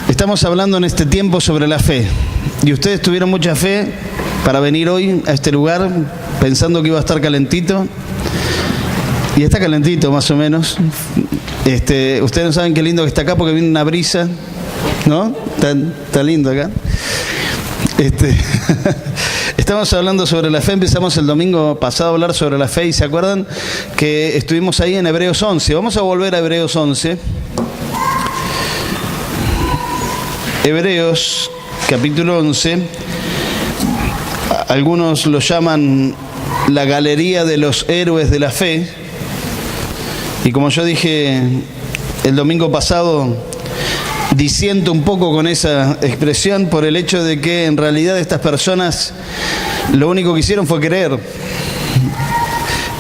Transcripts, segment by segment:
Estamos hablando en este tiempo sobre la fe. Y ustedes tuvieron mucha fe para venir hoy a este lugar pensando que iba a estar calentito. Y está calentito más o menos. Ustedes no saben qué lindo que está acá porque viene una brisa, ¿no? Está lindo acá. Estamos hablando sobre la fe. Empezamos el domingo pasado a hablar sobre la fe y ¿se acuerdan que estuvimos ahí en Hebreos 11? Vamos a volver a Hebreos 11. Hebreos capítulo 11. Algunos lo llaman la galería de los héroes de la fe. Y como yo dije el domingo pasado, disiento un poco con esa expresión por el hecho de que en realidad estas personas lo único que hicieron fue creer.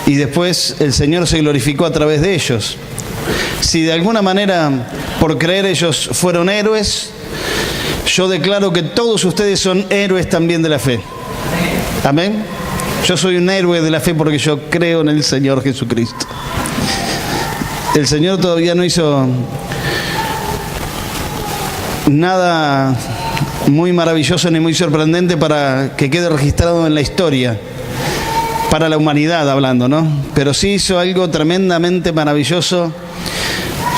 Y después el Señor se glorificó a través de ellos. Si de alguna manera por creer ellos fueron héroes, yo declaro que todos ustedes son héroes también de la fe. Amén. Yo soy un héroe de la fe porque yo creo en el Señor Jesucristo. El Señor todavía no hizo nada muy maravilloso ni muy sorprendente para que quede registrado en la historia, para la humanidad hablando, ¿no? Pero sí hizo algo tremendamente maravilloso,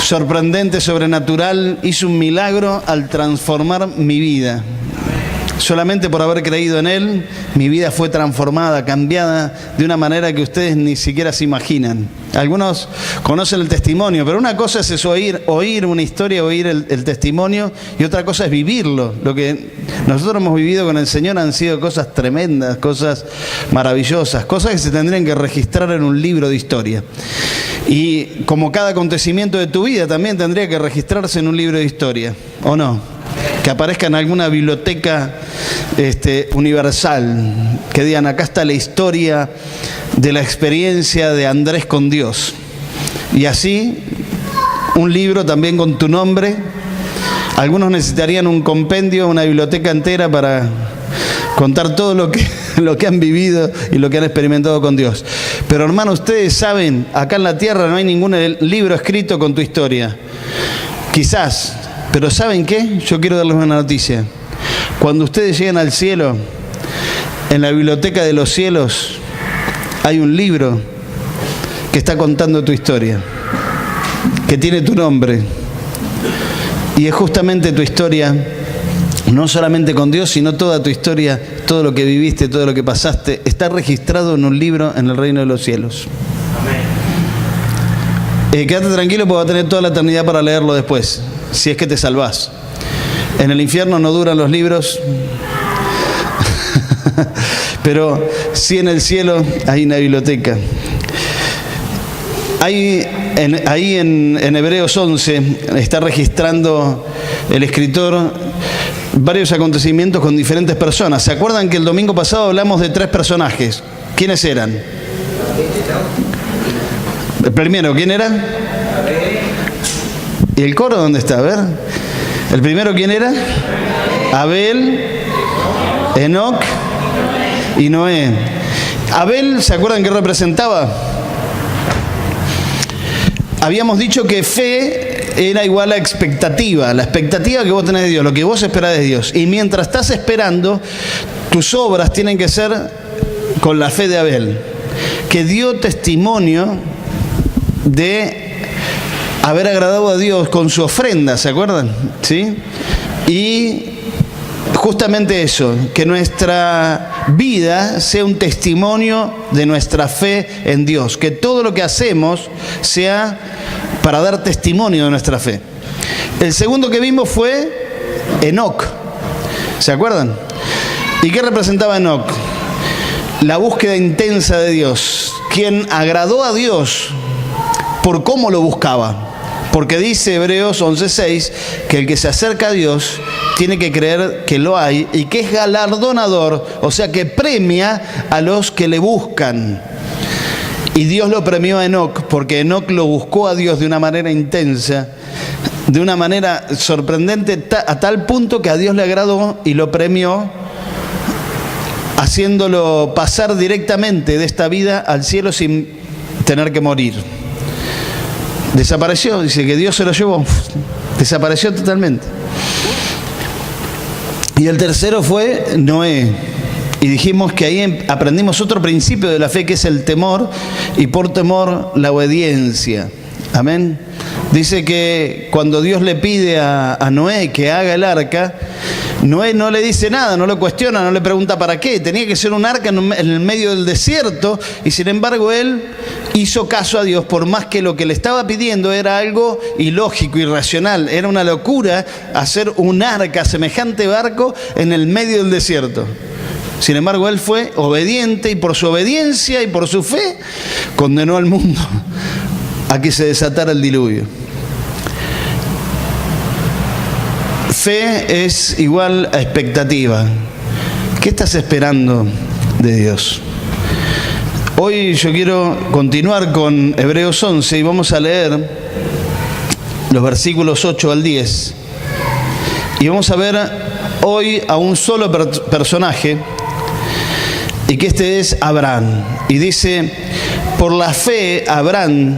sorprendente, sobrenatural. Hizo un milagro al transformar mi vida. Solamente por haber creído en Él, mi vida fue transformada, cambiada de una manera que ustedes ni siquiera se imaginan. Algunos conocen el testimonio, pero una cosa es oír una historia, oír el testimonio, y otra cosa es vivirlo. Lo que nosotros hemos vivido con el Señor han sido cosas tremendas, cosas maravillosas, cosas que se tendrían que registrar en un libro de historia. Y como cada acontecimiento de tu vida también tendría que registrarse en un libro de historia, ¿o no? Que aparezca en alguna biblioteca universal, que digan, acá está la historia de la experiencia de Andrés con Dios. Y así, un libro también con tu nombre. Algunos necesitarían un compendio, una biblioteca entera para contar todo lo que han vivido y lo que han experimentado con Dios. Pero hermano, ustedes saben, acá en la tierra no hay ningún libro escrito con tu historia. Quizás. Pero ¿saben qué? Yo quiero darles una noticia. Cuando ustedes lleguen al cielo, en la biblioteca de los cielos, hay un libro que está contando tu historia, que tiene tu nombre. Y es justamente tu historia, no solamente con Dios, sino toda tu historia, todo lo que viviste, todo lo que pasaste, está registrado en un libro en el reino de los cielos. Quédate tranquilo porque vas a tener toda la eternidad para leerlo después, si es que te salvás. En el infierno no duran los libros, pero sí en el cielo hay una biblioteca. Ahí en Hebreos 11 está registrando el escritor varios acontecimientos con diferentes personas. ¿Se acuerdan que el domingo pasado hablamos de 3 personajes? ¿Quiénes eran? El primero, ¿quién era? ¿Y el coro dónde está? A ver. ¿El primero quién era? Abel, Enoc y Noé. Abel, ¿se acuerdan qué representaba? Habíamos dicho que fe era igual a expectativa, la expectativa que vos tenés de Dios, lo que vos esperás de Dios. Y mientras estás esperando, tus obras tienen que ser con la fe de Abel, que dio testimonio de haber agradado a Dios con su ofrenda, ¿se acuerdan? ¿Sí? Y justamente eso, que nuestra vida sea un testimonio de nuestra fe en Dios, que todo lo que hacemos sea para dar testimonio de nuestra fe. El segundo que vimos fue Enoc, ¿se acuerdan? ¿Y qué representaba Enoc? La búsqueda intensa de Dios, quien agradó a Dios por cómo lo buscaba. Porque dice Hebreos 11:6 que el que se acerca a Dios tiene que creer que lo hay y que es galardonador, o sea que premia a los que le buscan. Y Dios lo premió a Enoc porque Enoc lo buscó a Dios de una manera intensa, de una manera sorprendente, a tal punto que a Dios le agradó y lo premió, haciéndolo pasar directamente de esta vida al cielo sin tener que morir. desapareció, dice que Dios se lo llevó, desapareció totalmente. Y el tercero fue Noé. Y dijimos que ahí aprendimos otro principio de la fe, que es el temor, y por temor la obediencia. Amén. Dice que cuando Dios le pide a Noé que haga el arca, Noé no le dice nada, no lo cuestiona, no le pregunta para qué. Tenía que ser un arca en el medio del desierto, y sin embargo él hizo caso a Dios, por más que lo que le estaba pidiendo era algo ilógico, irracional. Era una locura hacer un arca, semejante barco, en el medio del desierto. Sin embargo, él fue obediente, y por su obediencia y por su fe condenó al mundo a que se desatara el diluvio. Fe es igual a expectativa. ¿Qué estás esperando de Dios? Hoy yo quiero continuar con Hebreos 11 y vamos a leer los versículos 8 al 10. Y vamos a ver hoy a un solo personaje, y que este es Abraham. Y dice: por la fe Abraham,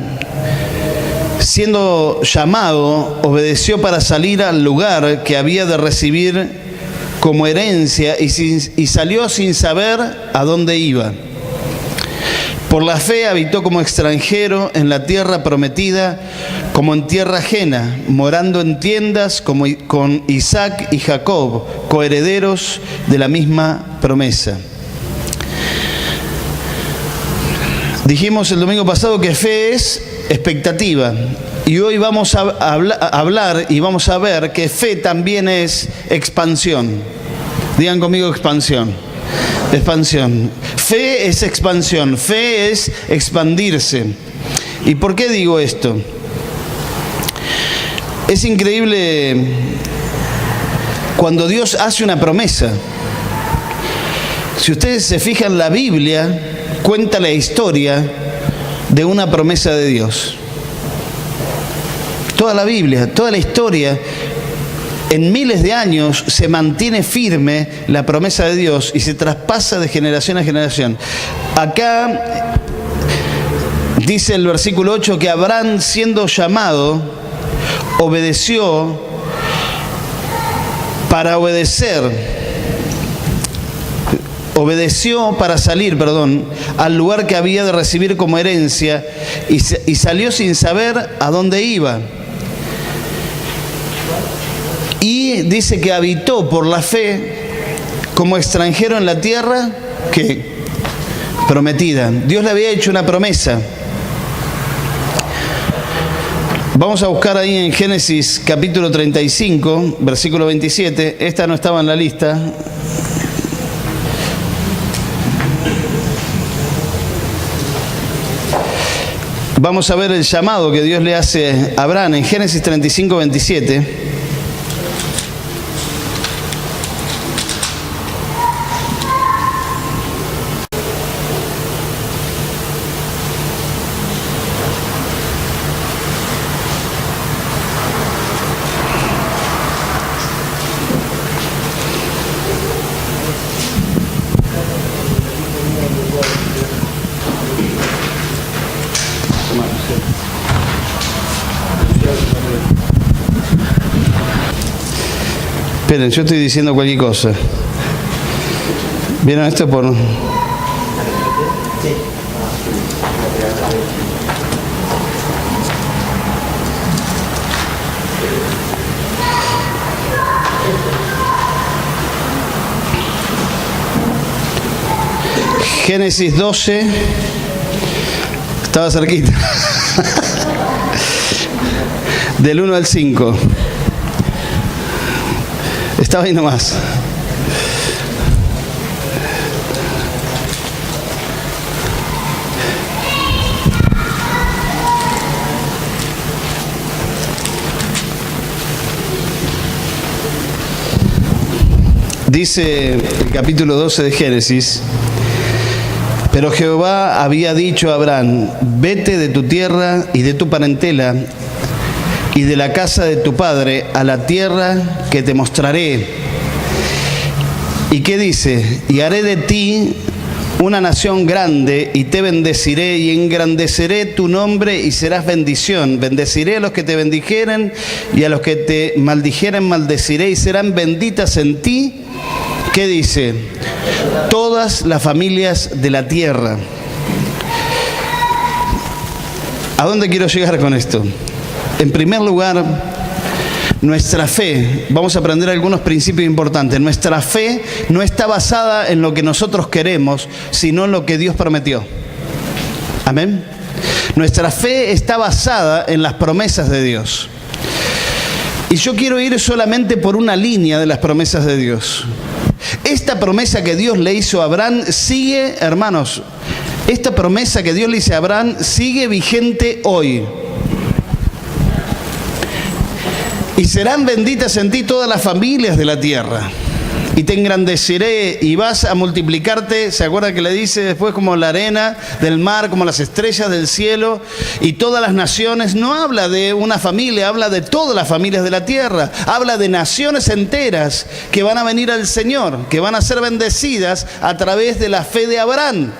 siendo llamado, obedeció para salir al lugar que había de recibir como herencia, y salió sin saber a dónde iba. Por la fe habitó como extranjero en la tierra prometida, como en tierra ajena, morando en tiendas como con Isaac y Jacob, coherederos de la misma promesa. Dijimos el domingo pasado que fe es expectativa, y hoy vamos a hablar y vamos a ver que fe también es expansión. Digan conmigo: expansión. Expansión. Fe es expansión, fe es expandirse. ¿Y por qué digo esto? Es increíble cuando Dios hace una promesa. Si ustedes se fijan, la Biblia cuenta la historia de una promesa de Dios. Toda la Biblia, toda la historia, en miles de años se mantiene firme la promesa de Dios y se traspasa de generación a generación. Acá dice el versículo 8 que Abraham, siendo llamado, obedeció para salir, al lugar que había de recibir como herencia, y salió sin saber a dónde iba. Y dice que habitó por la fe como extranjero en la tierra que prometida. Dios le había hecho una promesa. Vamos a buscar ahí en Génesis capítulo 35, versículo 27. Esta no estaba en la lista. Vamos a ver el llamado que Dios le hace a Abraham en Génesis 35, 27. Esperen, yo estoy diciendo cualquier cosa. ¿Vieron esto por...? Génesis 12. Estaba cerquita. Del 1 al 5. Estaba ahí nomás. Dice el capítulo 12 de Génesis: pero Jehová había dicho a Abraham: vete de tu tierra y de tu parentela y de la casa de tu padre a la tierra que te mostraré. ¿Y qué dice? Y haré de ti una nación grande y te bendeciré y engrandeceré tu nombre y serás bendición. Bendeciré a los que te bendijeren y a los que te maldijeren maldeciré y serán benditas en ti. ¿Qué dice? Todas las familias de la tierra. ¿A dónde quiero llegar con esto? En primer lugar, nuestra fe, vamos a aprender algunos principios importantes. Nuestra fe no está basada en lo que nosotros queremos, sino en lo que Dios prometió. Amén. Nuestra fe está basada en las promesas de Dios. Y yo quiero ir solamente por una línea de las promesas de Dios. Esta promesa que Dios le hizo a Abraham sigue, hermanos, esta promesa que Dios le hizo a Abraham sigue vigente hoy. Y serán benditas en ti todas las familias de la tierra. Y te engrandeceré y vas a multiplicarte. ¿Se acuerda que le dice después como la arena del mar, como las estrellas del cielo? Y todas las naciones, no habla de una familia, habla de todas las familias de la tierra. Habla de naciones enteras que van a venir al Señor, que van a ser bendecidas a través de la fe de Abraham.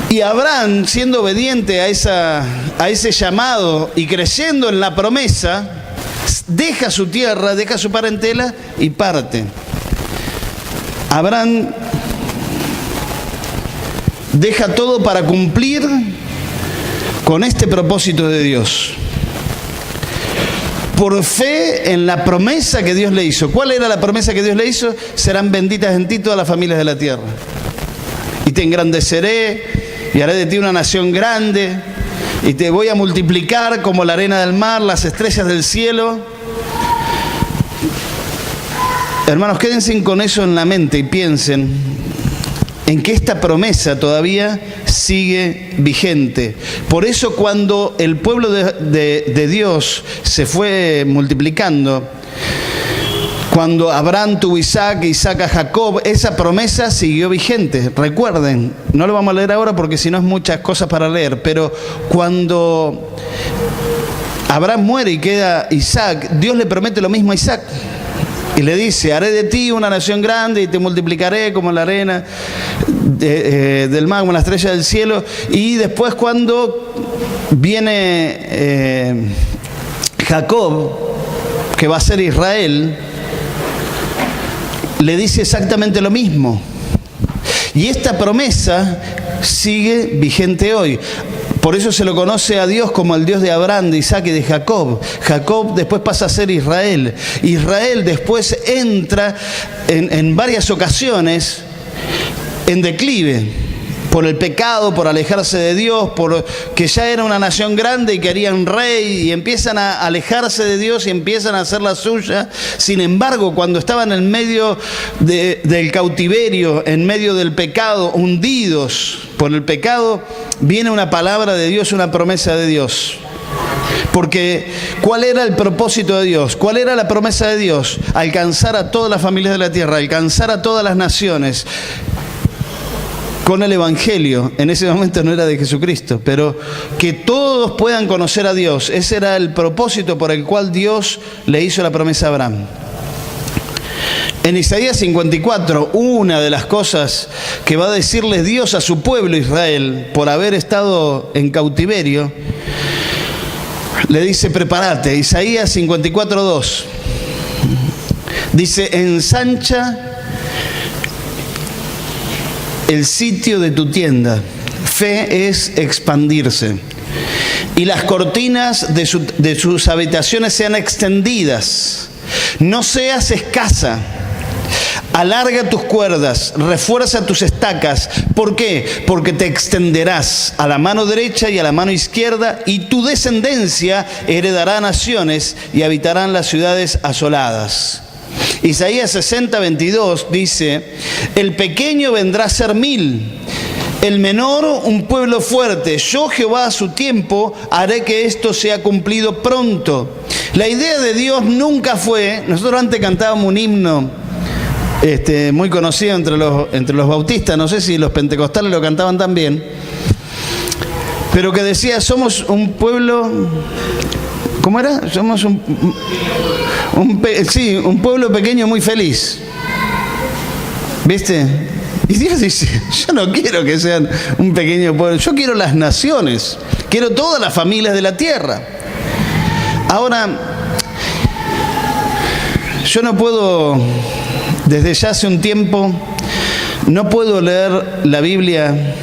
Y Abraham, siendo obediente a ese llamado y creyendo en la promesa, deja su tierra, deja su parentela y parte. Abraham deja todo para cumplir con este propósito de Dios. Por fe en la promesa que Dios le hizo. ¿Cuál era la promesa que Dios le hizo? Serán benditas en ti todas las familias de la tierra. Y te engrandeceré y haré de ti una nación grande, y te voy a multiplicar como la arena del mar, las estrellas del cielo. Hermanos, quédense con eso en la mente y piensen en que esta promesa todavía sigue vigente. Por eso cuando el pueblo de Dios se fue multiplicando, cuando Abraham tuvo Isaac, Isaac a Jacob, esa promesa siguió vigente. Recuerden, no lo vamos a leer ahora porque si no es muchas cosas para leer, pero cuando Abraham muere y queda Isaac, Dios le promete lo mismo a Isaac. Y le dice, haré de ti una nación grande y te multiplicaré como la arena del mar, como la estrella del cielo. Y después cuando viene Jacob, que va a ser Israel, le dice exactamente lo mismo. Y esta promesa sigue vigente hoy. Por eso se lo conoce a Dios como el Dios de Abraham, de Isaac y de Jacob. Jacob después pasa a ser Israel. Israel después entra en varias ocasiones en declive. Por el pecado, por alejarse de Dios, por que ya era una nación grande y querían rey, y empiezan a alejarse de Dios y empiezan a hacer la suya. Sin embargo, cuando estaban en medio del cautiverio, en medio del pecado, hundidos por el pecado, viene una palabra de Dios, una promesa de Dios. Porque ¿cuál era el propósito de Dios? ¿Cuál era la promesa de Dios? Alcanzar a todas las familias de la tierra, alcanzar a todas las naciones. Con el Evangelio, en ese momento no era de Jesucristo, pero que todos puedan conocer a Dios. Ese era el propósito por el cual Dios le hizo la promesa a Abraham. En Isaías 54, una de las cosas que va a decirle Dios a su pueblo Israel por haber estado en cautiverio, le dice, prepárate. Isaías 54, 2. Dice, ensancha el sitio de tu tienda. Fe es expandirse. Y las cortinas de sus habitaciones sean extendidas. No seas escasa. Alarga tus cuerdas, refuerza tus estacas. ¿Por qué? Porque te extenderás a la mano derecha y a la mano izquierda, y tu descendencia heredará naciones y habitarán las ciudades asoladas. Isaías 60, 22 dice, el pequeño vendrá a ser 1000, el menor un pueblo fuerte. Yo, Jehová, a su tiempo haré que esto sea cumplido pronto. La idea de Dios nunca fue, nosotros antes cantábamos un himno muy conocido entre los bautistas, no sé si los pentecostales lo cantaban también, pero que decía, somos un pueblo, ¿cómo era? Somos un pueblo pequeño muy feliz. ¿Viste? Y Dios dice, yo no quiero que sean un pequeño pueblo, yo quiero las naciones, quiero todas las familias de la tierra. Ahora, yo no puedo, desde ya hace un tiempo, no puedo leer la Biblia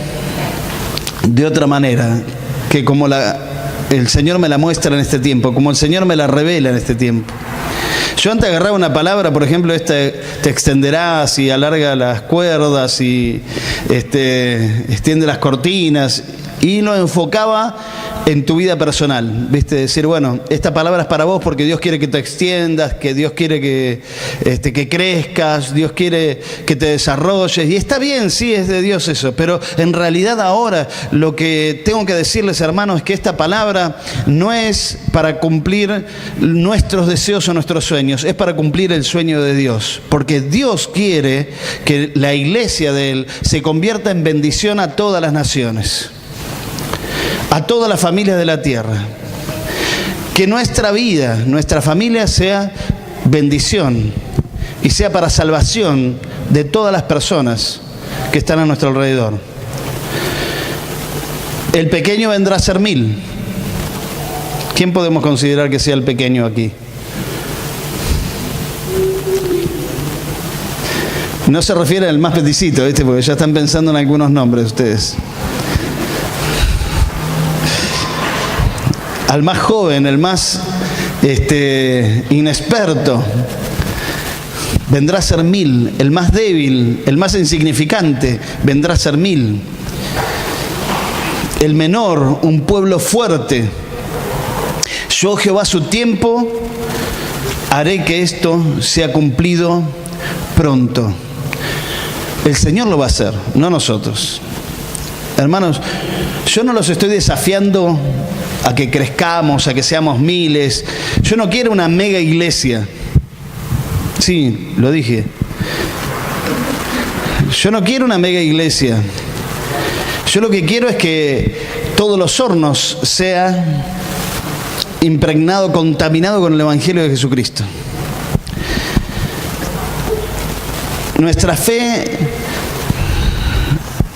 de otra manera que como el Señor me la muestra en este tiempo, como el Señor me la revela en este tiempo. Yo antes agarraba una palabra, por ejemplo, te extenderás y alarga las cuerdas y extiende las cortinas, y lo enfocaba en tu vida personal, ¿viste? Decir, bueno, esta palabra es para vos porque Dios quiere que te extiendas, que Dios quiere que crezcas, Dios quiere que te desarrolles. Y está bien, sí, es de Dios eso, pero en realidad ahora lo que tengo que decirles, hermanos, es que esta palabra no es para cumplir nuestros deseos o nuestros sueños, es para cumplir el sueño de Dios. Porque Dios quiere que la iglesia de Él se convierta en bendición a todas las naciones, a todas las familias de la tierra. Que nuestra vida, nuestra familia sea bendición y sea para salvación de todas las personas que están a nuestro alrededor. El pequeño vendrá a ser 1000. ¿Quién podemos considerar que sea el pequeño aquí? No se refiere al más peticito, ¿viste? Porque ya están pensando en algunos nombres ustedes. Al más joven, el más inexperto, vendrá a ser 1000. El más débil, el más insignificante, vendrá a ser 1000. El menor, un pueblo fuerte. Yo, Jehová, a su tiempo, haré que esto sea cumplido pronto. El Señor lo va a hacer, no nosotros. Hermanos, yo no los estoy desafiando a que crezcamos, a que seamos miles. Yo no quiero una mega iglesia. Sí, lo dije. Yo no quiero una mega iglesia. Yo lo que quiero es que todos los hornos sea impregnado, contaminado con el Evangelio de Jesucristo. Nuestra fe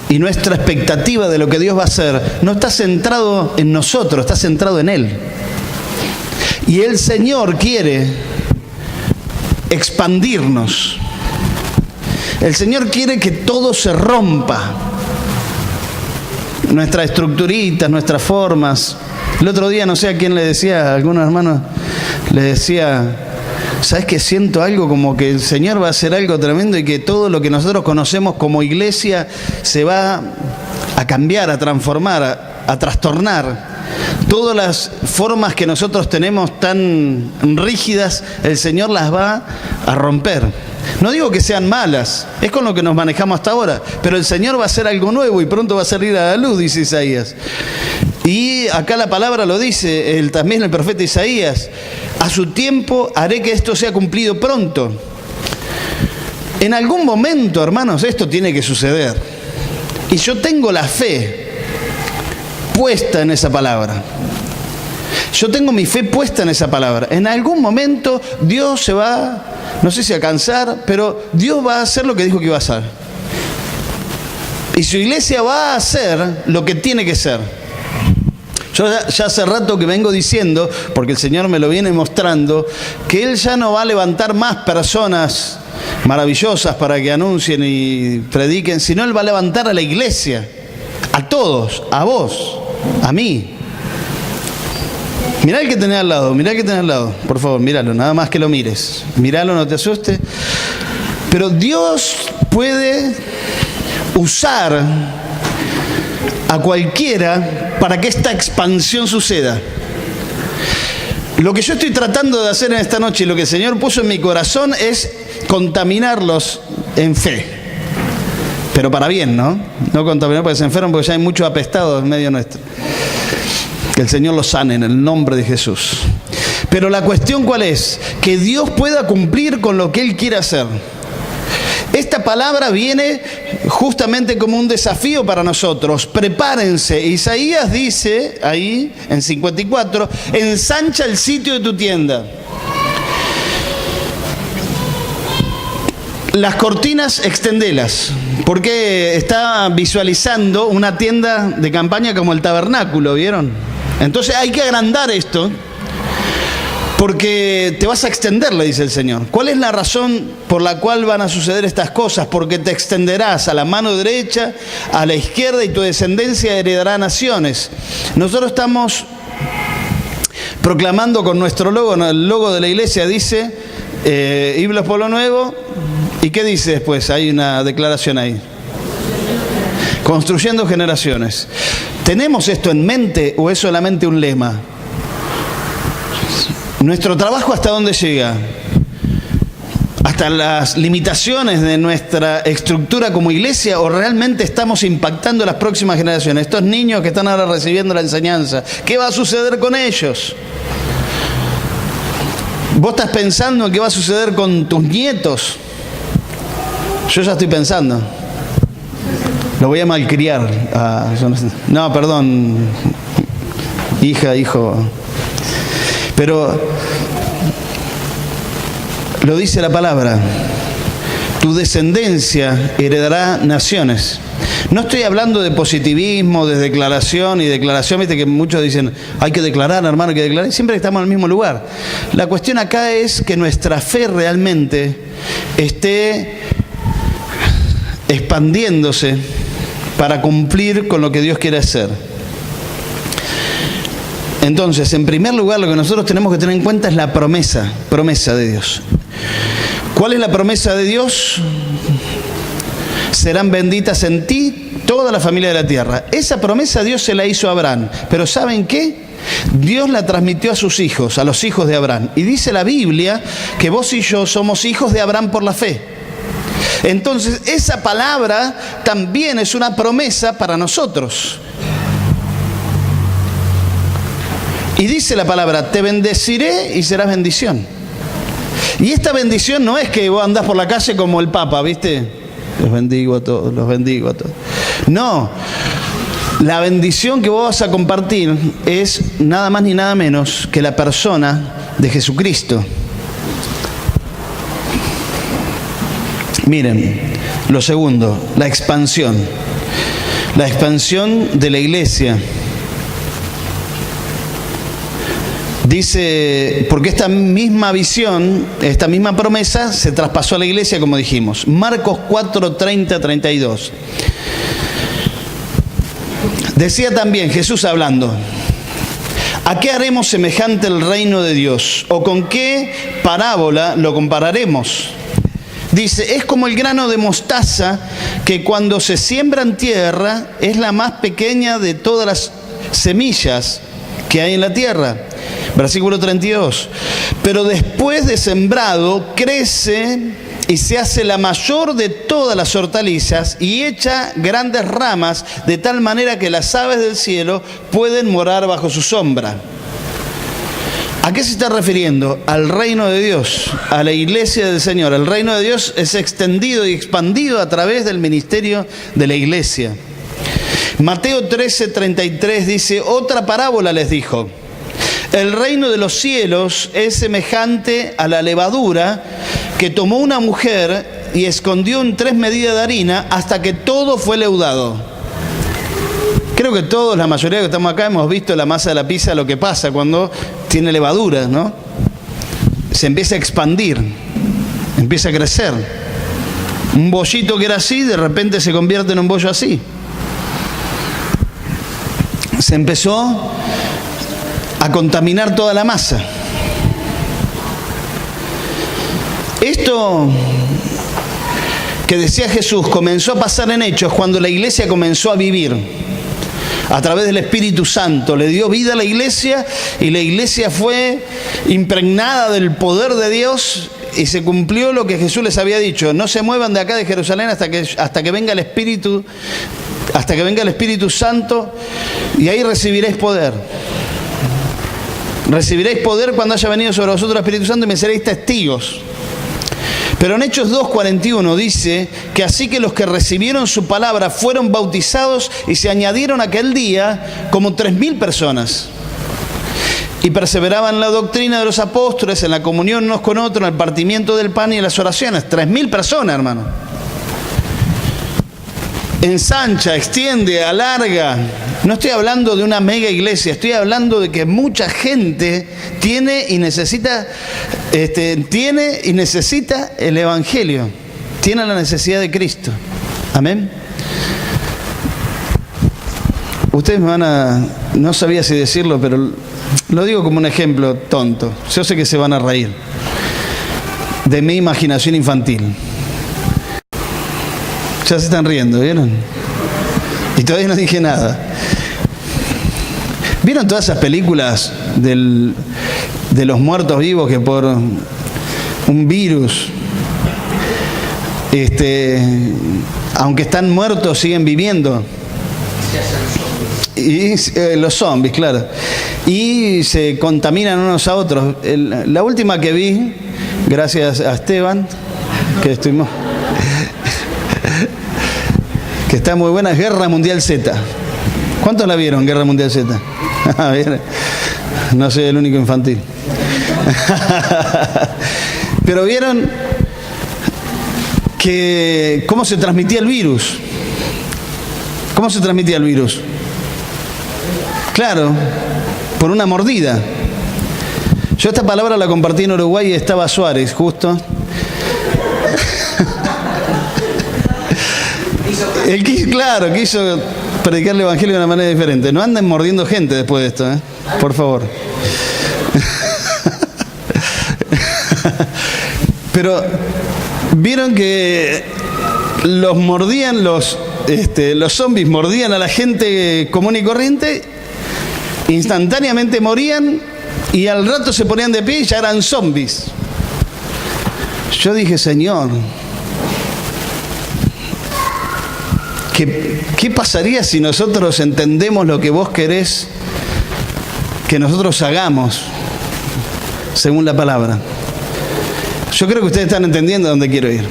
y nuestra expectativa de lo que Dios va a hacer no está centrado en nosotros, está centrado en Él. Y el Señor quiere expandirnos. El Señor quiere que todo se rompa. Nuestras estructuritas, nuestras formas. El otro día, no sé a quién le decía, a algunos hermanos le decía, ¿sabes que siento algo como que el Señor va a hacer algo tremendo y que todo lo que nosotros conocemos como iglesia se va a cambiar, a transformar, a trastornar? Todas las formas que nosotros tenemos tan rígidas, el Señor las va a romper. No digo que sean malas, es con lo que nos manejamos hasta ahora, pero el Señor va a hacer algo nuevo y pronto va a salir a la luz, dice Isaías. Y acá la palabra lo dice, también el profeta Isaías, a su tiempo haré que esto sea cumplido pronto. En algún momento, hermanos, esto tiene que suceder. Y yo tengo la fe puesta en esa palabra. Yo tengo mi fe puesta en esa palabra. En algún momento Dios se va, no sé si a cansar, pero Dios va a hacer lo que dijo que iba a hacer. Y su iglesia va a hacer lo que tiene que ser. Yo ya hace rato que vengo diciendo, porque el Señor me lo viene mostrando, que Él ya no va a levantar más personas maravillosas para que anuncien y prediquen, sino Él va a levantar a la iglesia, a todos, a vos, a mí. Mirá el que tenés al lado, mirá el que tenés al lado, por favor, míralo, nada más que lo mires. Míralo, no te asustes. Pero Dios puede usar a cualquiera para que esta expansión suceda. Lo que yo estoy tratando de hacer en esta noche y lo que el Señor puso en mi corazón es contaminarlos en fe. Pero para bien, ¿no? No contaminar porque se enferman, porque ya hay muchos apestados en medio nuestro. Que el Señor los sane en el nombre de Jesús. Pero la cuestión ¿cuál es? Que Dios pueda cumplir con lo que Él quiere hacer. Esta palabra viene justamente como un desafío para nosotros. Prepárense. Isaías dice ahí en 54, ensancha el sitio de tu tienda. Las cortinas extendelas. Porque está visualizando una tienda de campaña como el tabernáculo, ¿vieron? Entonces hay que agrandar esto, porque te vas a extender, le dice el Señor. ¿Cuál es la razón por la cual van a suceder estas cosas? Porque te extenderás a la mano derecha, a la izquierda, y tu descendencia heredará naciones. Nosotros estamos proclamando con nuestro logo, el logo de la iglesia dice, Iblos Pueblo Nuevo, ¿y qué dice después? Hay una declaración ahí. Construyendo generaciones. ¿Tenemos esto en mente o es solamente un lema? ¿Nuestro trabajo hasta dónde llega? ¿Hasta las limitaciones de nuestra estructura como iglesia, o realmente estamos impactando a las próximas generaciones? Estos niños que están ahora recibiendo la enseñanza, ¿qué va a suceder con ellos? ¿Vos estás pensando en qué va a suceder con tus nietos? Yo ya estoy pensando. Lo voy a malcriar. No, perdón. Hija, hijo. Pero lo dice la palabra, tu descendencia heredará naciones. No estoy hablando de positivismo, de declaración y declaración, viste que muchos dicen, hay que declarar, hermano, hay que declarar. Siempre estamos en el mismo lugar. La cuestión acá es que nuestra fe realmente esté expandiéndose para cumplir con lo que Dios quiere hacer. Entonces, en primer lugar, lo que nosotros tenemos que tener en cuenta es la promesa de Dios. ¿Cuál es la promesa de Dios? Serán benditas en ti toda la familia de la tierra. Esa promesa Dios se la hizo a Abraham. Pero ¿saben qué? Dios la transmitió a sus hijos, a los hijos de Abraham. Y dice la Biblia que vos y yo somos hijos de Abraham por la fe. Entonces, esa palabra también es una promesa para nosotros. Y dice la palabra, te bendeciré y serás bendición. Y esta bendición no es que vos andás por la calle como el Papa, ¿viste? Los bendigo a todos, los bendigo a todos. No, la bendición que vos vas a compartir es nada más ni nada menos que la persona de Jesucristo. Miren, lo segundo, la expansión de la iglesia. Dice, porque esta misma visión, esta misma promesa se traspasó a la iglesia, como dijimos. Marcos 4, 30, 32. Decía también Jesús hablando, ¿a qué haremos semejante el reino de Dios? ¿O con qué parábola lo compararemos? Dice, es como el grano de mostaza que cuando se siembra en tierra es la más pequeña de todas las semillas que hay en la tierra. Versículo 32. Pero después de sembrado crece y se hace la mayor de todas las hortalizas y echa grandes ramas de tal manera que las aves del cielo pueden morar bajo su sombra. ¿A qué se está refiriendo? Al reino de Dios, a la iglesia del Señor. El reino de Dios es extendido y expandido a través del ministerio de la iglesia. Mateo 13, 33 dice, otra parábola les dijo. El reino de los cielos es semejante a la levadura que tomó una mujer y escondió en 3 medidas de harina hasta que todo fue leudado. Creo que todos, la mayoría que estamos acá, hemos visto la masa de la pizza, lo que pasa cuando tiene levadura, ¿no? Se empieza a expandir, empieza a crecer. Un bollito que era así, de repente se convierte en un bollo así. Se empezó a contaminar toda la masa. Esto que decía Jesús comenzó a pasar en Hechos cuando la iglesia comenzó a vivir a través del Espíritu Santo. Le dio vida a la iglesia y la iglesia fue impregnada del poder de Dios y se cumplió lo que Jesús les había dicho. No se muevan de acá de Jerusalén hasta que venga el Espíritu, hasta que venga el Espíritu Santo, y ahí recibiréis poder. Recibiréis poder cuando haya venido sobre vosotros el Espíritu Santo y me seréis testigos. Pero en Hechos 2:41 dice que así que los que recibieron su palabra fueron bautizados y se añadieron aquel día como 3.000 personas. Y perseveraban en la doctrina de los apóstoles, en la comunión unos con otros, en el partimiento del pan y en las oraciones. 3.000 personas, hermano. ensancha, extiende, alarga. No estoy hablando de una mega iglesia, estoy hablando de que mucha gente tiene y necesita el Evangelio, tiene la necesidad de Cristo. Amén. Ustedes me van a... No sabía si decirlo, pero lo digo como un ejemplo tonto. Yo sé que se van a reír de mi imaginación infantil. Ya se están riendo, ¿vieron? Y todavía no dije nada. ¿Vieron todas esas películas de los muertos vivos que por un virus, aunque están muertos, siguen viviendo? Y los zombies, claro. Y se contaminan unos a otros. La última que vi, gracias a Esteban, que estuvimos... que está muy buena, es Guerra Mundial Z. ¿Cuántos la vieron, Guerra Mundial Z? A ver, no soy el único infantil. Pero vieron que cómo se transmitía el virus. ¿Cómo se transmitía el virus? Claro, por una mordida. Yo esta palabra la compartí en Uruguay y estaba Suárez, justo. Él quiso predicar el Evangelio de una manera diferente. No anden mordiendo gente después de esto, por favor. Pero vieron que los zombies mordían a la gente común y corriente, instantáneamente morían y al rato se ponían de pie y ya eran zombies. Yo dije, Señor, ¿qué pasaría si nosotros entendemos lo que vos querés que nosotros hagamos según la palabra? Yo creo que ustedes están entendiendo a dónde quiero ir.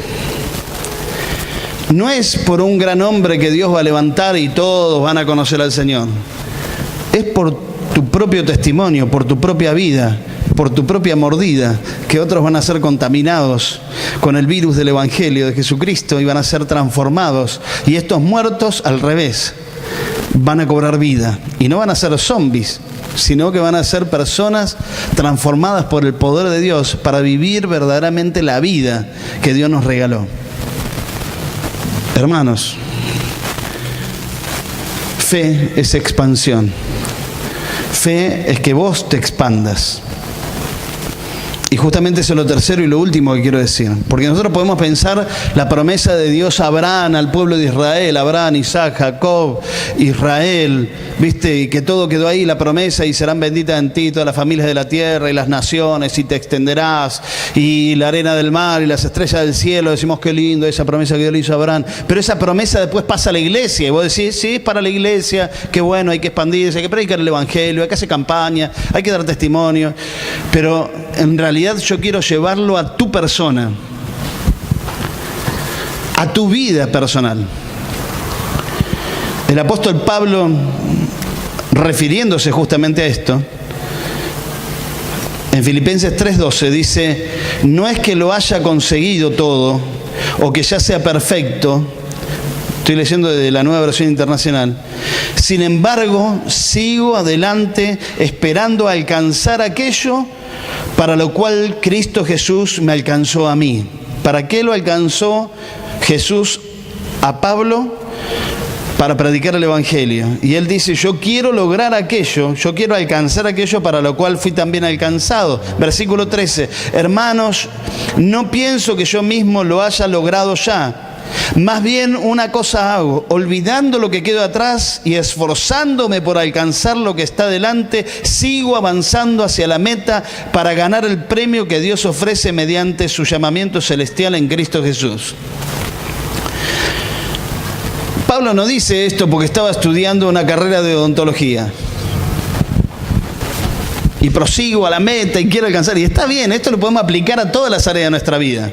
No es por un gran hombre que Dios va a levantar y todos van a conocer al Señor. Es por tu propio testimonio, por tu propia vida, por tu propia mordida, que otros van a ser contaminados con el virus del Evangelio de Jesucristo y van a ser transformados. Y estos muertos, al revés, van a cobrar vida. Y no van a ser zombies, sino que van a ser personas transformadas por el poder de Dios para vivir verdaderamente la vida que Dios nos regaló. Hermanos, fe es expansión. Fe es que vos te expandas. Y justamente eso es lo tercero y lo último que quiero decir. Porque nosotros podemos pensar la promesa de Dios a Abraham, al pueblo de Israel, Abraham, Isaac, Jacob, Israel, ¿viste? Y que todo quedó ahí, la promesa, y serán benditas en ti todas las familias de la tierra y las naciones, y te extenderás, y la arena del mar y las estrellas del cielo. Decimos, qué lindo esa promesa que Dios le hizo a Abraham. Pero esa promesa después pasa a la iglesia, y vos decís, sí, es para la iglesia, qué bueno, hay que expandirse, hay que predicar el Evangelio, hay que hacer campaña, hay que dar testimonio. Pero en realidad yo quiero llevarlo a tu persona, a tu vida personal. El apóstol Pablo, refiriéndose justamente a esto, en Filipenses 3:12 dice, no es que lo haya conseguido todo o que ya sea perfecto, estoy leyendo de la Nueva Versión Internacional, sin embargo sigo adelante esperando alcanzar aquello para lo cual Cristo Jesús me alcanzó a mí. ¿Para qué lo alcanzó Jesús a Pablo? Para predicar el Evangelio. Y él dice, yo quiero lograr aquello, yo quiero alcanzar aquello para lo cual fui también alcanzado. Versículo 13, hermanos, no pienso que yo mismo lo haya logrado ya. Más bien una cosa hago, olvidando lo que quedó atrás y esforzándome por alcanzar lo que está delante, sigo avanzando hacia la meta para ganar el premio que Dios ofrece mediante su llamamiento celestial en Cristo Jesús. Pablo no dice esto porque estaba estudiando una carrera de odontología y prosigo a la meta y quiero alcanzar, y está bien, esto lo podemos aplicar a todas las áreas de nuestra vida.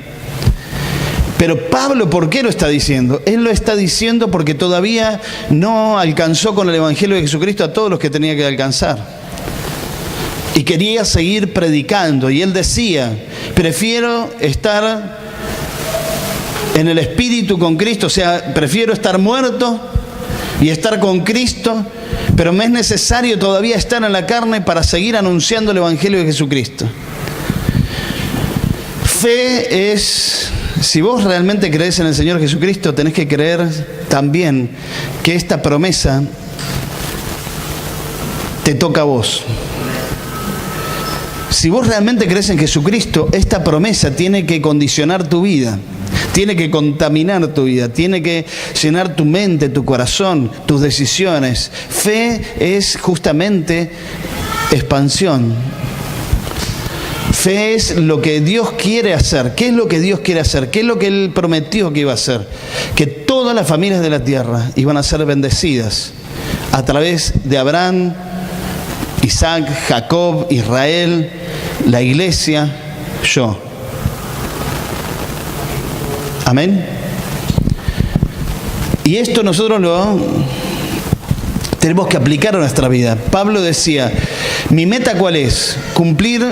Pero Pablo, ¿por qué lo está diciendo? Él lo está diciendo porque todavía no alcanzó con el Evangelio de Jesucristo a todos los que tenía que alcanzar. Y quería seguir predicando. Y él decía, prefiero estar en el Espíritu con Cristo, o sea, prefiero estar muerto y estar con Cristo, pero me es necesario todavía estar en la carne para seguir anunciando el Evangelio de Jesucristo. Fe es, si vos realmente crees en el Señor Jesucristo, tenés que creer también que esta promesa te toca a vos. Si vos realmente crees en Jesucristo, esta promesa tiene que condicionar tu vida, tiene que contaminar tu vida, tiene que llenar tu mente, tu corazón, tus decisiones. Fe es justamente expansión. Fe es lo que Dios quiere hacer. ¿Qué es lo que Dios quiere hacer? ¿Qué es lo que Él prometió que iba a hacer? Que todas las familias de la tierra iban a ser bendecidas a través de Abraham, Isaac, Jacob, Israel, la iglesia, yo. Amén. Y esto nosotros lo tenemos que aplicar a nuestra vida. Pablo decía, mi meta ¿cuál es? Cumplir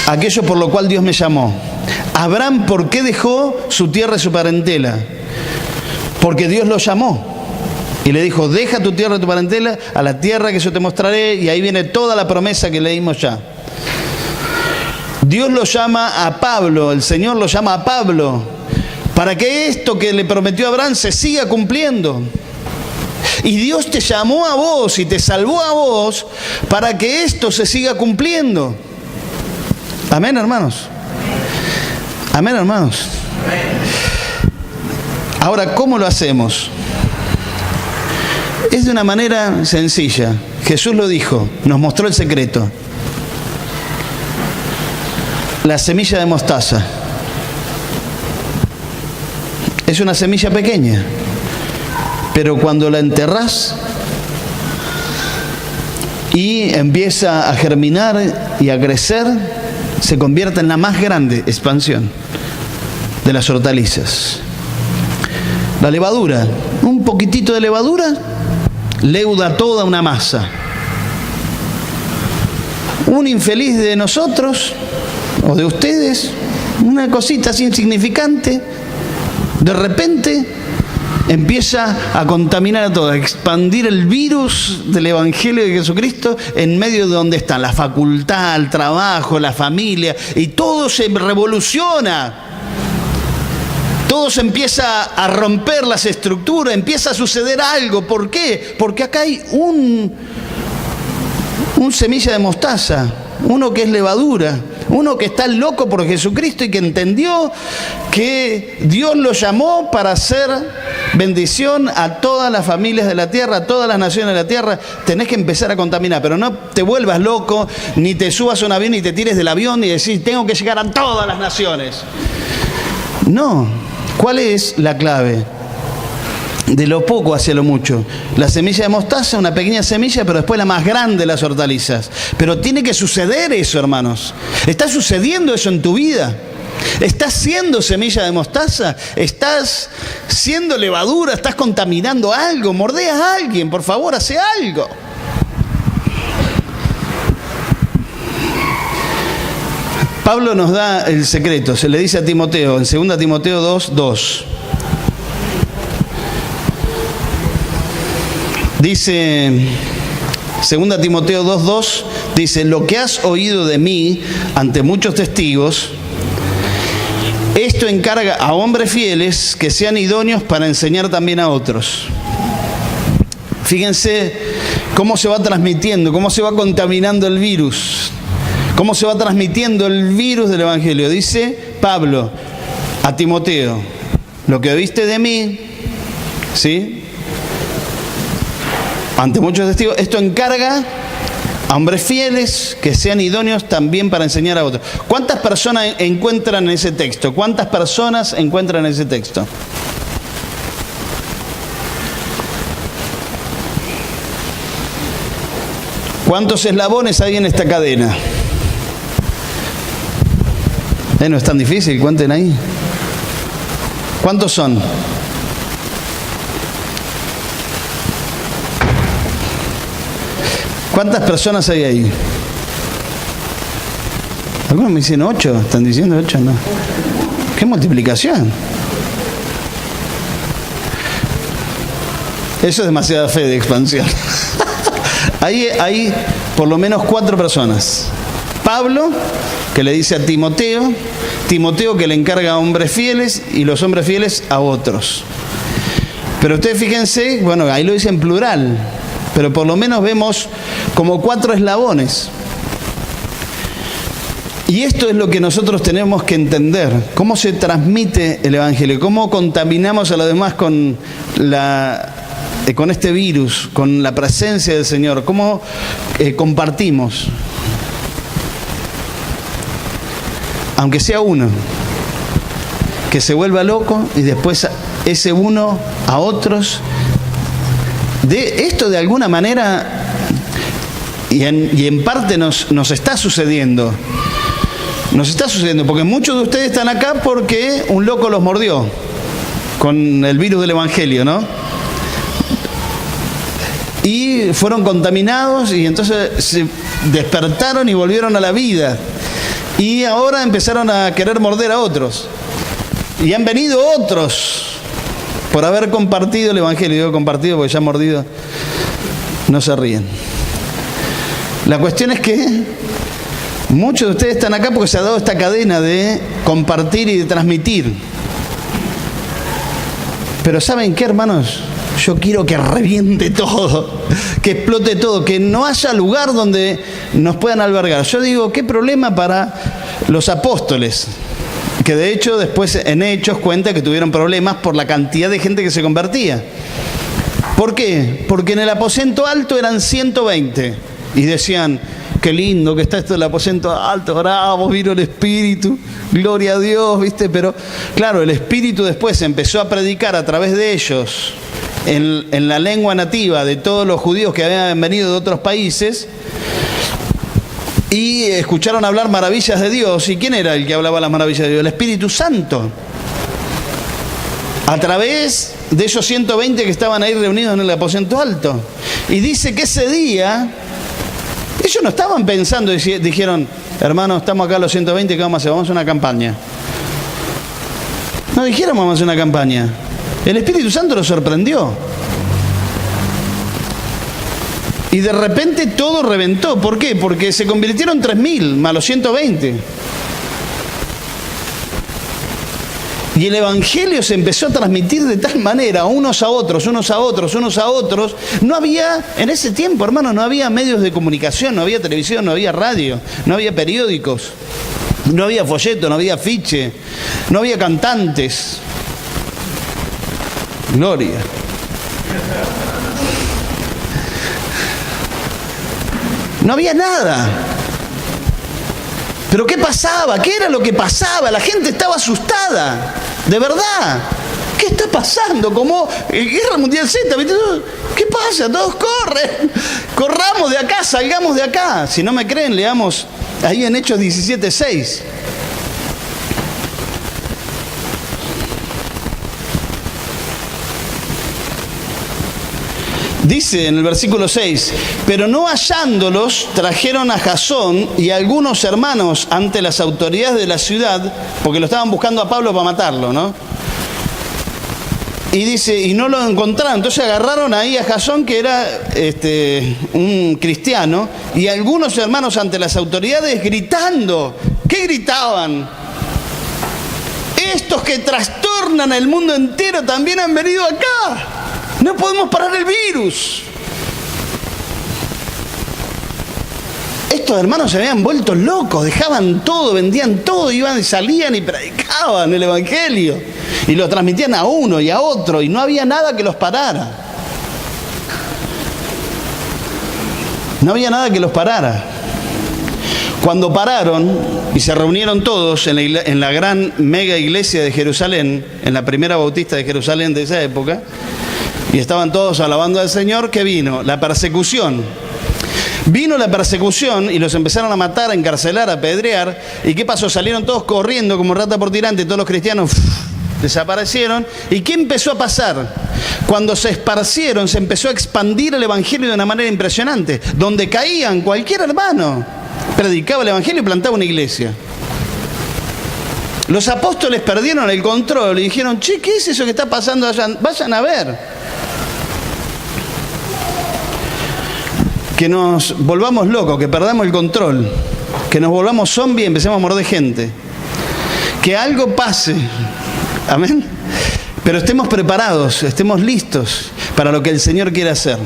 aquello por lo cual Dios me llamó. Abraham, ¿por qué dejó su tierra y su parentela? Porque Dios lo llamó. Y le dijo, deja tu tierra y tu parentela a la tierra que yo te mostraré. Y ahí viene toda la promesa que leímos ya. Dios lo llama a Pablo, el Señor lo llama a Pablo, para que esto que le prometió a Abraham se siga cumpliendo. Y Dios te llamó a vos y te salvó a vos para que esto se siga cumpliendo. Amén, hermanos. Amén, hermanos. Ahora, ¿cómo lo hacemos? Es de una manera sencilla. Jesús lo dijo, nos mostró el secreto. La semilla de mostaza. Es una semilla pequeña, pero cuando la enterrás y empieza a germinar y a crecer, se convierte en la más grande expansión de las hortalizas. La levadura, un poquitito de levadura, leuda toda una masa. Un infeliz de nosotros o de ustedes, una cosita así insignificante, de repente empieza a contaminar a todo, a expandir el virus del Evangelio de Jesucristo en medio de donde está la facultad, el trabajo, la familia, y todo se revoluciona. Todo se empieza a romper las estructuras, empieza a suceder algo. ¿Por qué? Porque acá hay un semilla de mostaza, uno que es levadura, uno que está loco por Jesucristo y que entendió que Dios lo llamó para hacer bendición a todas las familias de la tierra, a todas las naciones de la tierra. Tenés que empezar a contaminar, pero no te vuelvas loco, ni te subas a un avión y te tires del avión y decís, tengo que llegar a todas las naciones. No. ¿Cuál es la clave? De lo poco hacia lo mucho. La semilla de mostaza, una pequeña semilla, pero después la más grande de las hortalizas. Pero tiene que suceder eso, hermanos. ¿Está sucediendo eso en tu vida? ¿Estás siendo semilla de mostaza? ¿Estás siendo levadura? ¿Estás contaminando algo? ¿Mordeas a alguien? Por favor, hace algo. Pablo nos da el secreto, se le dice a Timoteo, en 2 Timoteo 2:2. Dice, 2 Timoteo 2:2, dice, lo que has oído de mí ante muchos testigos, esto encarga a hombres fieles que sean idóneos para enseñar también a otros. Fíjense cómo se va transmitiendo, cómo se va contaminando el virus. ¿Cómo se va transmitiendo el virus del Evangelio? Dice Pablo a Timoteo, lo que oíste de mí, ¿sí? Ante muchos testigos, esto encarga a hombres fieles que sean idóneos también para enseñar a otros. ¿Cuántas personas encuentran en ese texto? ¿Cuántas personas encuentran en ese texto? ¿Cuántos eslabones hay en esta cadena? No es tan difícil, cuenten ahí. ¿Cuántos son? ¿Cuántas personas hay ahí? Algunos me dicen 8, están diciendo 8, no. ¿Qué multiplicación? Eso es demasiada fe de expansión. Ahí hay por lo menos 4 personas. Pablo, que le dice a Timoteo, Timoteo que le encarga a hombres fieles y los hombres fieles a otros. Pero ustedes fíjense, bueno, ahí lo dice en plural, pero por lo menos vemos como 4 eslabones. Y esto es lo que nosotros tenemos que entender, cómo se transmite el Evangelio, cómo contaminamos a los demás con este virus, con la presencia del Señor, cómo compartimos. Aunque sea uno, que se vuelva loco y después ese uno a otros. Esto de alguna manera, y en parte nos está sucediendo. Nos está sucediendo, porque muchos de ustedes están acá porque un loco los mordió con el virus del Evangelio, ¿no? Y fueron contaminados y entonces se despertaron y volvieron a la vida. Y ahora empezaron a querer morder a otros. Y han venido otros por haber compartido el Evangelio. Digo compartido porque ya mordido no se ríen. La cuestión es que muchos de ustedes están acá porque se ha dado esta cadena de compartir y de transmitir. Pero ¿saben qué, hermanos? Yo quiero que reviente todo, que explote todo, que no haya lugar donde nos puedan albergar. Yo digo, ¿qué problema para los apóstoles? Que de hecho después en Hechos cuenta que tuvieron problemas por la cantidad de gente que se convertía. ¿Por qué? Porque en el aposento alto eran 120 y decían, qué lindo que está esto del aposento alto, bravo, vino el Espíritu, gloria a Dios, ¿viste? Pero claro, el Espíritu después empezó a predicar a través de ellos en la lengua nativa de todos los judíos que habían venido de otros países y escucharon hablar maravillas de Dios. ¿Y quién era el que hablaba las maravillas de Dios? El Espíritu Santo. A través de esos 120 que estaban ahí reunidos en el aposento alto. Y dice que ese día ellos no estaban pensando, dijeron, hermanos, estamos acá los 120, ¿qué vamos a hacer? Vamos a hacer una campaña. No dijeron vamos a hacer una campaña. El Espíritu Santo los sorprendió. Y de repente todo reventó. ¿Por qué? Porque se convirtieron 3.000 más los 120. Y el Evangelio se empezó a transmitir de tal manera, unos a otros, unos a otros, unos a otros. No había, en ese tiempo, hermano, no había medios de comunicación, no había televisión, no había radio, no había periódicos, no había folleto, no había afiche, no había cantantes. Gloria. No había nada. ¿Pero qué pasaba? ¿Qué era lo que pasaba? La gente estaba asustada. De verdad. ¿Qué está pasando? Como Guerra Mundial Z. ¿Qué pasa? Todos corren. Corramos de acá, salgamos de acá. Si no me creen, leamos ahí en Hechos 17:6. Dice en el versículo 6, pero no hallándolos, trajeron a Jasón y a algunos hermanos ante las autoridades de la ciudad, porque lo estaban buscando a Pablo para matarlo, ¿no? Y dice, y no lo encontraron, entonces agarraron ahí a Jasón, que era un cristiano, y algunos hermanos ante las autoridades gritando. ¿Qué gritaban? Estos que trastornan el mundo entero también han venido acá. No podemos parar el virus. Estos hermanos se habían vuelto locos, dejaban todo, vendían todo, iban y salían y predicaban el Evangelio. Y lo transmitían a uno y a otro, y no había nada que los parara. No había nada que los parara. Cuando pararon y se reunieron todos en la gran mega iglesia de Jerusalén, en la primera bautista de Jerusalén de esa época, y estaban todos alabando al Señor, ¿qué vino? La persecución. Vino la persecución y los empezaron a matar, a encarcelar, a apedrear. ¿Y qué pasó? Salieron todos corriendo como rata por tirante, todos los cristianos desaparecieron. ¿Y qué empezó a pasar? Cuando se esparcieron, se empezó a expandir el Evangelio de una manera impresionante. Donde caían, cualquier hermano predicaba el Evangelio y plantaba una iglesia. Los apóstoles perdieron el control y dijeron, che, ¿qué es eso que está pasando allá? Vayan a ver. que nos volvamos locos, que perdamos el control, que nos volvamos zombies y empecemos a morder gente. Que algo pase, amén, pero estemos preparados, estemos listos para lo que el Señor quiere hacer.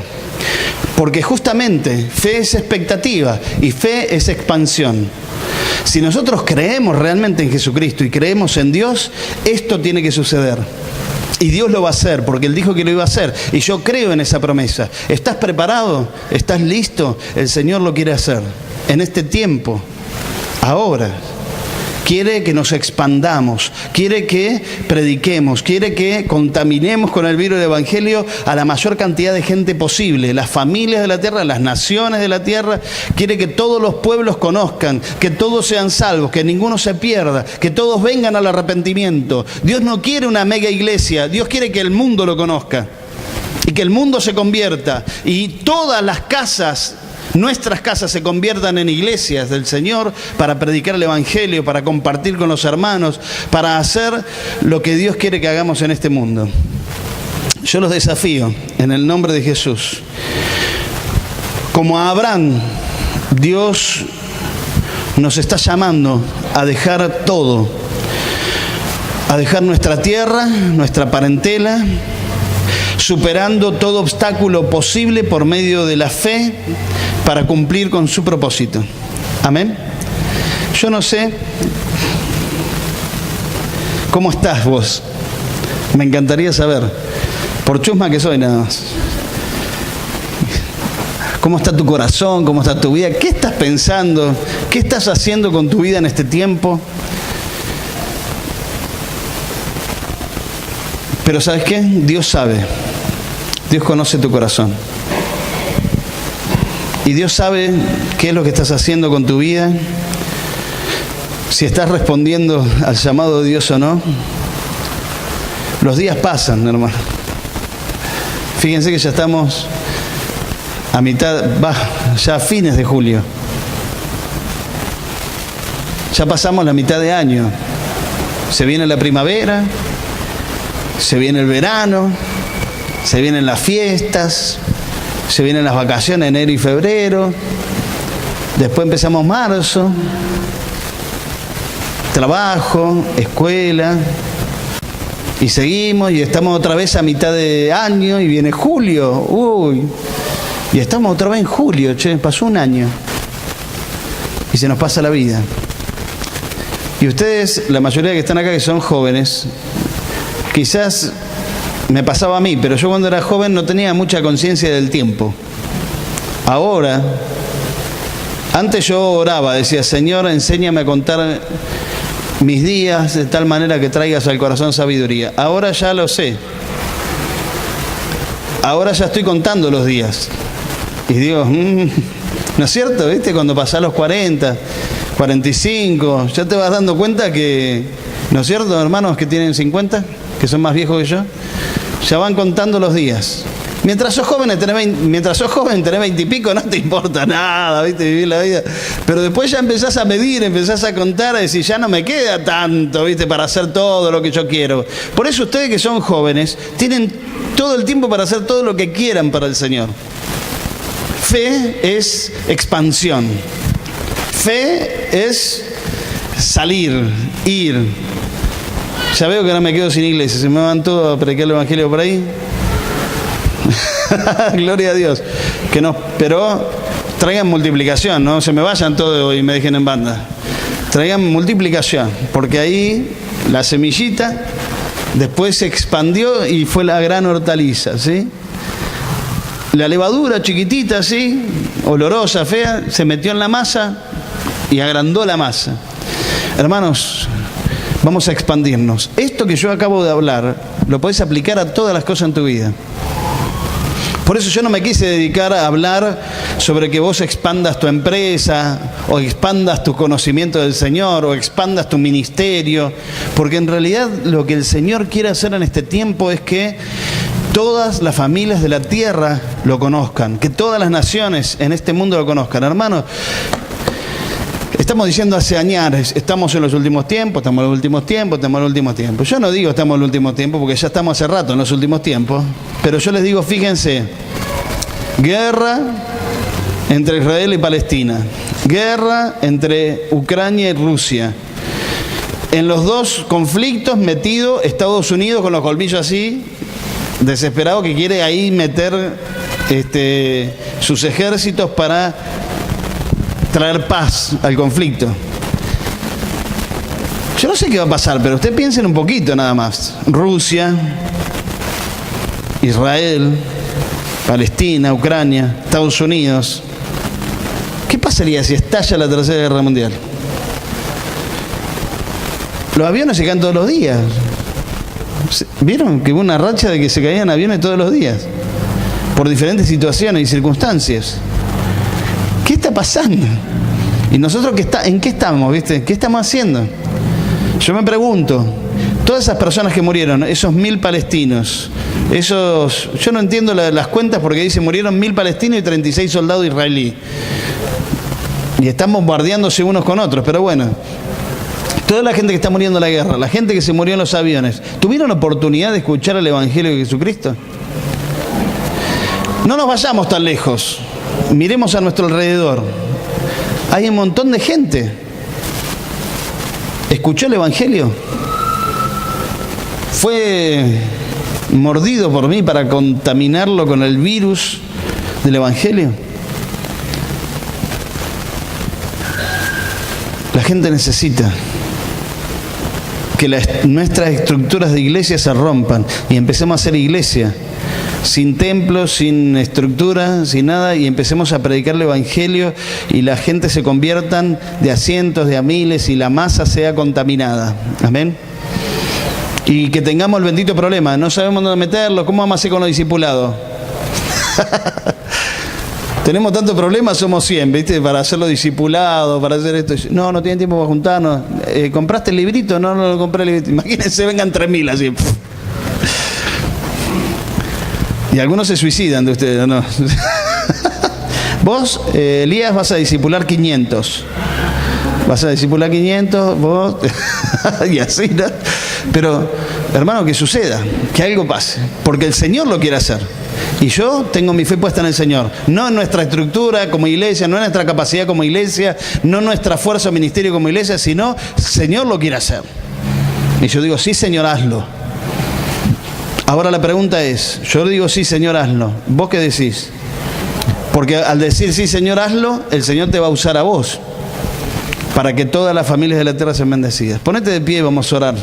Porque justamente fe es expectativa y fe es expansión. Si nosotros creemos realmente en Jesucristo y creemos en Dios, esto tiene que suceder. Y Dios lo va a hacer, porque Él dijo que lo iba a hacer. Y yo creo en esa promesa. ¿Estás preparado? ¿Estás listo? El Señor lo quiere hacer. En este tiempo, ahora. Quiere que nos expandamos, quiere que prediquemos, quiere que contaminemos con el virus del Evangelio a la mayor cantidad de gente posible, las familias de la tierra, las naciones de la tierra. Quiere que todos los pueblos conozcan, que todos sean salvos, que ninguno se pierda, que todos vengan al arrepentimiento. Dios no quiere una mega iglesia, Dios quiere que el mundo lo conozca y que el mundo se convierta y todas las casas, nuestras casas, se conviertan en iglesias del Señor para predicar el Evangelio, para compartir con los hermanos, para hacer lo que Dios quiere que hagamos en este mundo. Yo los desafío en el nombre de Jesús. Como a Abraham, Dios nos está llamando a dejar todo, a dejar nuestra tierra, nuestra parentela, superando todo obstáculo posible por medio de la fe para cumplir con su propósito. Amén. Yo no sé cómo estás vos. Me encantaría saber, por chusma que soy nada más. ¿Cómo está tu corazón? ¿Cómo está tu vida? ¿Qué estás pensando? ¿Qué estás haciendo con tu vida en este tiempo? Pero ¿sabes qué? Dios sabe. Dios conoce tu corazón. Y Dios sabe qué es lo que estás haciendo con tu vida, si estás respondiendo al llamado de Dios o no. Los días pasan, hermano. Fíjense que ya estamos a mitad, ya a fines de julio. Ya pasamos la mitad de año. Se viene la primavera, se viene el verano, se vienen las fiestas, se vienen las vacaciones, enero y febrero. Después empezamos marzo. Trabajo, escuela. Y seguimos y estamos otra vez a mitad de año y viene julio. Uy. Y estamos otra vez en julio, pasó un año. Y se nos pasa la vida. Y ustedes, la mayoría que están acá que son jóvenes, quizás me pasaba a mí, pero yo cuando era joven no tenía mucha conciencia del tiempo. Ahora, antes yo oraba, decía, Señor, enséñame a contar mis días de tal manera que traigas al corazón sabiduría. Ahora ya lo sé. Ahora ya estoy contando los días. Y digo, ¿no es cierto? ¿Viste? Cuando pasás los 40, 45, ya te vas dando cuenta que, ¿no es cierto, hermanos que tienen 50, que son más viejos que yo? Ya van contando los días. Mientras sos joven, tenés 20 y pico, no te importa nada, ¿viste? Vivir la vida. Pero después ya empezás a medir, empezás a contar, a decir, ya no me queda tanto, ¿viste? Para hacer todo lo que yo quiero. Por eso ustedes que son jóvenes, tienen todo el tiempo para hacer todo lo que quieran para el Señor. Fe es expansión. Fe es salir, ir. Ya veo que no me quedo sin iglesia, se me van todos a predicar el Evangelio por ahí. Gloria a Dios. Pero traigan multiplicación, no se me vayan todos y me dejen en banda. Traigan multiplicación, porque ahí la semillita después se expandió y fue la gran hortaliza, ¿sí? La levadura chiquitita, ¿sí? Olorosa, fea, se metió en la masa y agrandó la masa. Hermanos, vamos a expandirnos. Esto que yo acabo de hablar, lo podés aplicar a todas las cosas en tu vida. Por eso yo no me quise dedicar a hablar sobre que vos expandas tu empresa, o expandas tu conocimiento del Señor, o expandas tu ministerio, porque en realidad lo que el Señor quiere hacer en este tiempo es que todas las familias de la tierra lo conozcan, que todas las naciones en este mundo lo conozcan. Hermanos, estamos diciendo hace años, estamos en los últimos tiempos, estamos en los últimos tiempos, estamos en los últimos tiempos. Yo no digo estamos en los últimos tiempos porque ya estamos hace rato en los últimos tiempos, pero yo les digo, fíjense, guerra, entre Israel y Palestina. Guerra entre Ucrania y Rusia. En los dos conflictos metido Estados Unidos con los colmillos así, desesperado, que quiere ahí meter sus ejércitos para traer paz al conflicto. Yo no sé qué va a pasar, pero ustedes piensen un poquito nada más. Rusia, Israel, Palestina, Ucrania, Estados Unidos. ¿Qué pasaría si estalla la Tercera Guerra Mundial? Los aviones se caen todos los días. ¿Vieron que hubo una racha de que se caían aviones todos los días? Por diferentes situaciones y circunstancias. ¿Qué está pasando? ¿Y nosotros en qué estamos, viste? ¿Qué estamos haciendo? Yo me pregunto, todas esas personas que murieron, esos 1000 palestinos, yo no entiendo las cuentas porque dice murieron 1000 palestinos y 36 soldados israelíes. Y están bombardeándose unos con otros, pero bueno. Toda la gente que está muriendo en la guerra, la gente que se murió en los aviones, ¿tuvieron oportunidad de escuchar el Evangelio de Jesucristo? No nos vayamos tan lejos. Miremos a nuestro alrededor. Hay un montón de gente. ¿Escuchó el Evangelio? ¿Fue mordido por mí para contaminarlo con el virus del Evangelio? La gente necesita que nuestras estructuras de iglesia se rompan y empecemos a hacer iglesia sin templos, sin estructura, sin nada, y empecemos a predicar el Evangelio y la gente se conviertan de a cientos, de a miles y la masa sea contaminada. Amén. Y que tengamos el bendito problema, no sabemos dónde meterlo, ¿cómo vamos a hacer con los discipulados? Tenemos tantos problemas, somos 100, ¿viste? Para hacerlo discipulado, para hacer esto. No tienen tiempo para juntarnos. ¿Compraste el librito? No lo compré el librito. Imagínense, vengan 3000 así. Y algunos se suicidan de ustedes, ¿no? Vos, Elías, vas a discipular 500. Vas a discipular 500, vos... y así, ¿no? Pero, hermano, que suceda, que algo pase. Porque el Señor lo quiere hacer. Y yo tengo mi fe puesta en el Señor. No en nuestra estructura como iglesia, no en nuestra capacidad como iglesia, no en nuestra fuerza o ministerio como iglesia, sino el Señor lo quiere hacer. Y yo digo, sí, Señor, hazlo. Ahora la pregunta es, yo digo, sí, Señor, hazlo. ¿Vos qué decís? Porque al decir, sí, Señor, hazlo, el Señor te va a usar a vos para que todas las familias de la tierra sean bendecidas. Ponete de pie y vamos a orar.